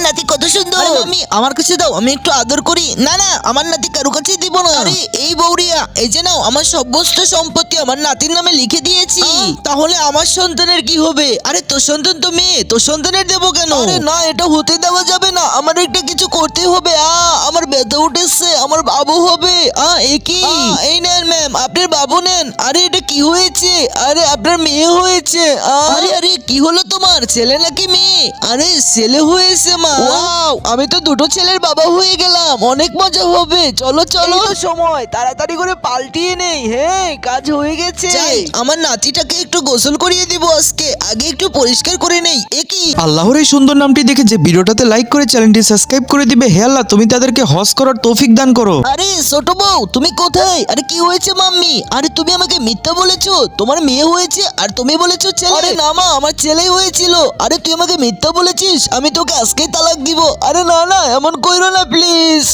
নাতি কত সুন্দর। আরে মাম্মি আমার কাছে দাও, আমি একটু আদর করি। না না, আমার নাতি কারো কাছে দিব না। আরে এই বৌরিয়া, এই যে নাও আমার সমস্ত সম্পত্তি আমার নাতির নামে লিখে দিয়েছি। তাহলে আমার সন্তানের কি হবে? আরে তোর সন্তান তো মেয়ে, তোর সন্তানের দেবো কেন? আরে না, এটা হতে দেওয়া যাবে না, আমার একটা কিছু করতে হবে। আমার ব্যথা উঠেছে, আমার বাবু হবে। একই এই নেন ম্যাম, আপনার বাবু নেন। আরে এটা কি হয়েছে? আরে আপনার মেয়ে হয়েছে। আরে আরে কি হলো তোমার, ছেলে নাকি মেয়ে? আরে ছেলে হয়েছে মা। ওয়াও, আমি তো দুটো ছেলের বাবা হয়ে গেলাম, অনেক মজা হবে। চলো চলো, সময় তাড়াতাড়ি করে পাল্টিয়ে নেই। হ্যাঁ, কাজ হয়ে গেছে। আমার নাতিটাকে একটু গোসল করিয়ে দিব আজকে, আগে একটু পরিষ্কার করে নেই। একই আল্লাহর এই সুন্দর নামটি দেখে যে ভিডিওটাতে লাইক করে চ্যানেলটি সাবস্ক্রাইব করে দিবে। হে আল্লাহ, তুমি তাদেরকে হজ করার তৌফিক দান করো। আরে ছোট বউ, তুমি কোথায়? আরে কি হয়েছে মাম্মি? আরে তুমি আমাকে মিথ্যা বলেছো, তোমার মেয়ে হয়েছে আর তুমি বলেছো ছেলে। আরে না মা, আমার ছেলেই হয়েছিল। আরে তুই আমাকে মিথ্যা বলেছিস, আমি তোকে আজকেই তালাক দিব। আরে না না, এমন কইরো না প্লিজ।